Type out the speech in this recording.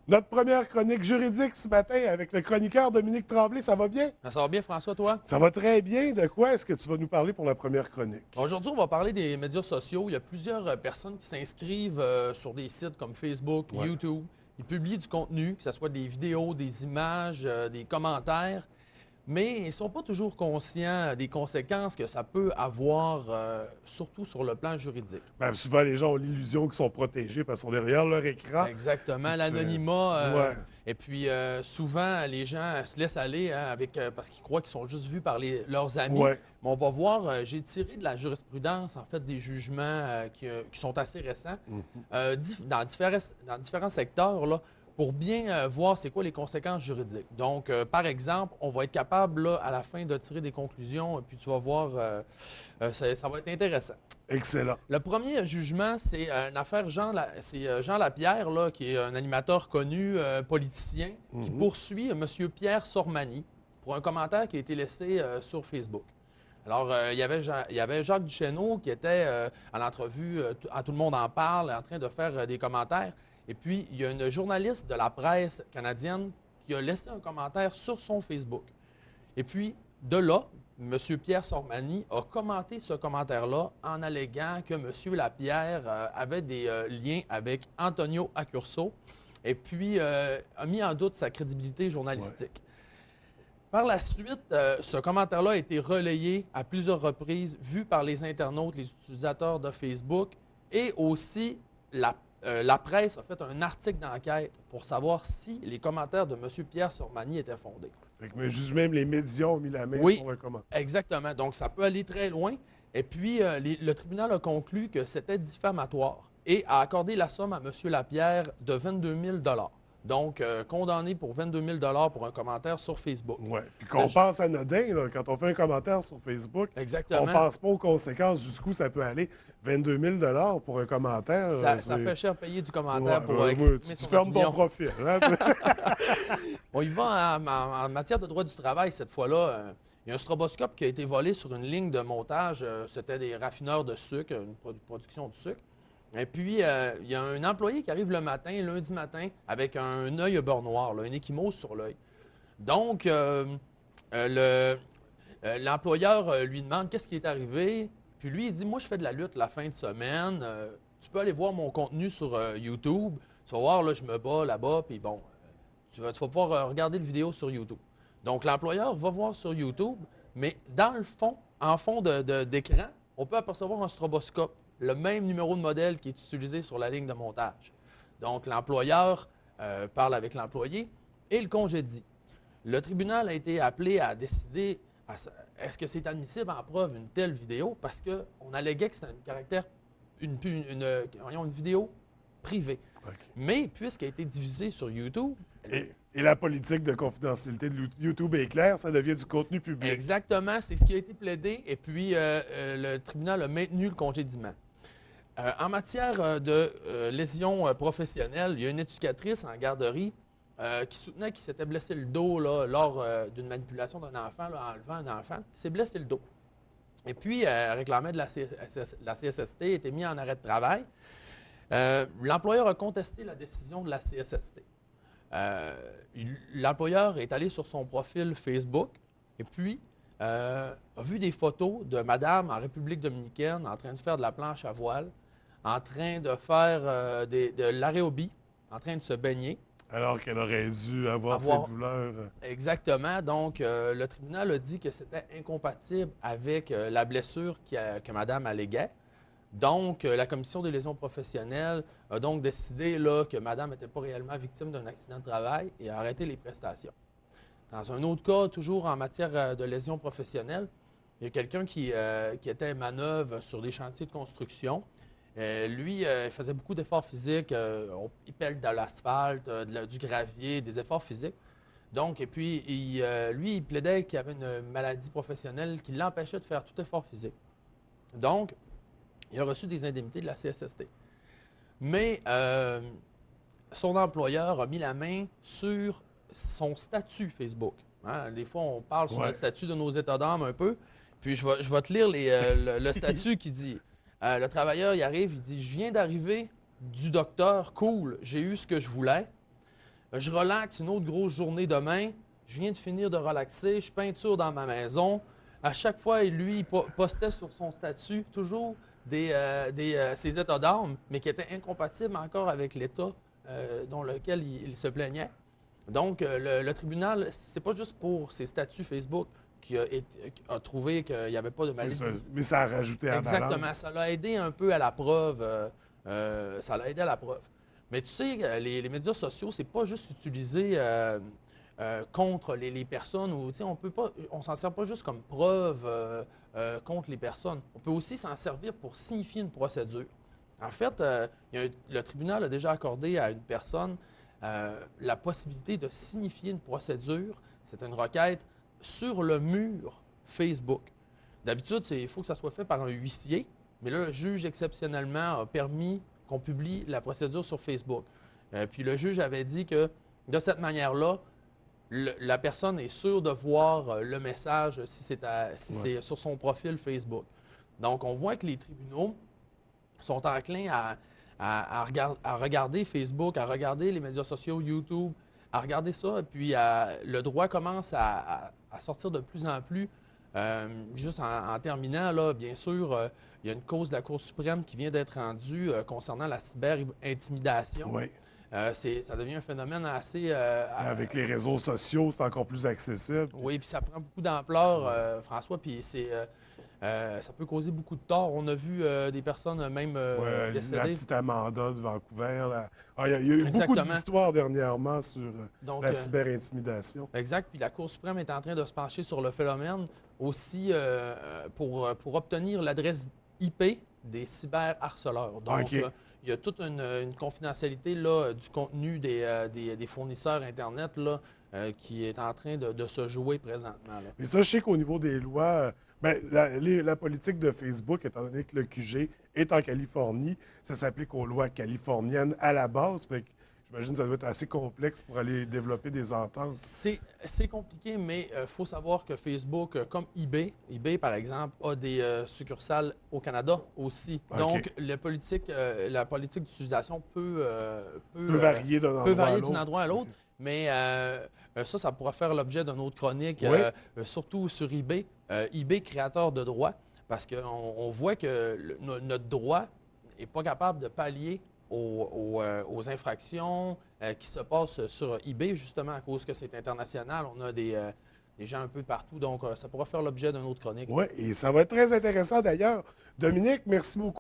Notre première chronique juridique ce matin avec le chroniqueur Dominique Tremblay, ça va bien? Ça va bien, François, toi? Ça va très bien. De quoi est-ce que tu vas nous parler pour la première chronique? Aujourd'hui, on va parler des médias sociaux. Il y a plusieurs personnes qui s'inscrivent sur des sites comme Facebook, Ouais. YouTube. Ils publient du contenu, que ce soit des vidéos, des images, des commentaires, mais ils ne sont pas toujours conscients des conséquences que ça peut avoir, surtout sur le plan juridique. Ben, souvent, les gens ont l'illusion qu'ils sont protégés parce qu'ils sont derrière leur écran. Exactement, Puis que l'anonymat. Ouais. Et puis, souvent, les gens se laissent aller hein, parce qu'ils croient qu'ils sont juste vus par leurs amis. Ouais. Mais on va voir, j'ai tiré de la jurisprudence, en fait, des jugements qui sont assez récents dans différents secteurs là, pour bien voir c'est quoi les conséquences juridiques. Donc, par exemple, on va être capable là, à la fin de tirer des conclusions, puis tu vas voir, ça va être intéressant. Excellent. Le premier jugement, c'est une affaire Jean Lapierre, là, qui est un animateur connu, politicien, qui poursuit M. Pierre Sormani pour un commentaire qui a été laissé sur Facebook. Alors, il y avait Jacques Duchesneau qui était à l'entrevue à Tout le monde en parle, en train de faire des commentaires. Et puis, il y a une journaliste de la presse canadienne qui a laissé un commentaire sur son Facebook. Et puis, de là, M. Pierre Sormani a commenté ce commentaire-là en alléguant que M. Lapierre avait des liens avec Antonio Accurso et puis a mis en doute sa crédibilité journalistique. Par la suite, ce commentaire-là a été relayé à plusieurs reprises, vu par les internautes, les utilisateurs de Facebook et aussi la presse a fait un article d'enquête pour savoir si les commentaires de M. Pierre Sormani étaient fondés. Fait que, mais juste même les médias ont mis la main Oui, sur le comment. exactement. Donc, ça peut aller très loin. Et puis, le tribunal a conclu que c'était diffamatoire et a accordé la somme à M. Lapierre de 22 000 Donc, condamné pour 22 000 pour un commentaire sur Facebook. Ouais. Puis qu'on pense anodin, là, quand on fait un commentaire sur Facebook, Exactement. on pense pas aux conséquences, jusqu'où ça peut aller. 22 000 pour un commentaire. Ça fait cher payer du commentaire pour ouais, exprimer tu son fermes ton opinion. profil. Hein? On y va en matière de droit du travail cette fois-là. Il y a un stroboscope qui a été volé sur une ligne de montage. C'était des raffineurs de sucre, une production de sucre. Et puis, il y a un employé qui arrive le matin, lundi matin, avec un œil beurre noir, là, une échymose sur l'œil. Donc, l'employeur lui demande qu'est-ce qui est arrivé. Puis lui, il dit, moi, je fais de la lutte la fin de semaine. Tu peux aller voir mon contenu sur YouTube. Tu vas voir, là, je me bats là-bas. Puis bon, tu vas pouvoir regarder le vidéo sur YouTube. Donc, l'employeur va voir sur YouTube, mais dans le fond, en fond d'écran, on peut apercevoir un stroboscope, le même numéro de modèle qui est utilisé sur la ligne de montage. Donc, l'employeur parle avec l'employé et le congédie. Le tribunal a été appelé à décider est-ce que c'est admissible en preuve une telle vidéo parce qu'on alléguait que c'était une vidéo privée. OK. Mais puisqu'elle a été diffusée sur YouTube, Et la politique de confidentialité de YouTube est claire, ça devient du contenu public. exactement, c'est ce qui a été plaidé. Et puis, le tribunal a maintenu le congédiement. En matière de lésions professionnelles, il y a une éducatrice en garderie qui soutenait qu'il s'était blessé le dos là, lors d'une manipulation d'un enfant, là, en enlevant un enfant. Il s'est blessé le dos. Et puis, elle réclamait de la CSST, était mis en arrêt de travail. L'employeur a contesté la décision de la CSST. L'employeur est allé sur son profil Facebook et puis a vu des photos de madame en République dominicaine en train de faire de la planche à voile, en train de faire de l'aérobie, en train de se baigner. Alors qu'elle aurait dû avoir ses douleurs. Exactement. Donc, le tribunal a dit que c'était incompatible avec la blessure que madame alléguait. Donc, la commission des lésions professionnelles a donc décidé là, que madame n'était pas réellement victime d'un accident de travail et a arrêté les prestations. Dans un autre cas, toujours en matière de lésions professionnelles, il y a quelqu'un qui était manœuvre sur des chantiers de construction. Lui, il faisait beaucoup d'efforts physiques. Il pèle de l'asphalte, du gravier, des efforts physiques. Donc, et puis, lui, il plaidait qu'il avait une maladie professionnelle qui l'empêchait de faire tout effort physique. Donc, il a reçu des indemnités de la CSST. Mais son employeur a mis la main sur son statut Facebook. Hein? Des fois, on parle sur notre statut de nos états d'âme un peu. Puis, je vais te lire le statut qui dit le travailleur, il arrive, il dit « Je viens d'arriver du docteur, cool, j'ai eu ce que je voulais. Je relaxe, une autre grosse journée demain. Je viens de finir de relaxer, je peinture dans ma maison. À chaque fois, lui, il postait sur son statut toujours ses états d'âme, mais qui étaient incompatibles encore avec l'état dont lequel il se plaignait. Donc, le tribunal, c'est pas juste pour ses statuts Facebook qui a trouvé qu'il n'y avait pas de maladie. Mais ça a rajouté à la Exactement. balance. Ça l'a aidé un peu à la preuve. Ça l'a aidé à la preuve. Mais tu sais, les médias sociaux, c'est pas juste utilisé contre les personnes ou, tu sais, on s'en sert pas juste comme preuve contre les personnes. On peut aussi s'en servir pour signifier une procédure. En fait, le tribunal a déjà accordé à une personne la possibilité de signifier une procédure. C'est une requête sur le mur Facebook. D'habitude, il faut que ça soit fait par un huissier, mais là, le juge, exceptionnellement, a permis qu'on publie la procédure sur Facebook. Puis le juge avait dit que, de cette manière-là, la personne est sûre de voir le message si c'est sur son profil Facebook. Donc, on voit que les tribunaux sont enclins à regarder Facebook, à regarder les médias sociaux, YouTube, à regarder ça, et puis le droit commence à sortir de plus en plus. Juste en terminant, là, bien sûr, il y a une cause de la Cour suprême qui vient d'être rendue concernant la cyber-intimidation. Oui. Ça devient un phénomène assez... Avec les réseaux sociaux, c'est encore plus accessible. Oui, puis ça prend beaucoup d'ampleur, François, puis ça peut causer beaucoup de tort. On a vu des personnes même décédées. La petite Amanda de Vancouver. Là. Il y a eu beaucoup d'histoires dernièrement sur la cyber-intimidation. Exact. Puis la Cour suprême est en train de se pencher sur le phénomène aussi pour obtenir l'adresse IP des cyberharceleurs. Donc, il y a toute une confidentialité là, du contenu des fournisseurs Internet là, qui est en train de se jouer présentement. Là. Et ça, je sais qu'au niveau des lois, la politique de Facebook, étant donné que le QG est en Californie, ça s'applique aux lois californiennes à la base. Fait que j'imagine que ça doit être assez complexe pour aller développer des ententes. C'est compliqué, mais il faut savoir que Facebook, comme eBay, par exemple, a des succursales au Canada aussi. Okay. Donc, la politique d'utilisation peut varier d'un endroit à l'autre. Mais ça pourra faire l'objet d'une autre chronique, surtout sur eBay. eBay, créateur de droits, parce qu'on voit que notre droit n'est pas capable de pallier aux infractions qui se passent sur eBay, justement à cause que c'est international. On a des gens un peu partout, donc ça pourra faire l'objet d'une autre chronique. Oui, et ça va être très intéressant d'ailleurs. Dominique, merci beaucoup.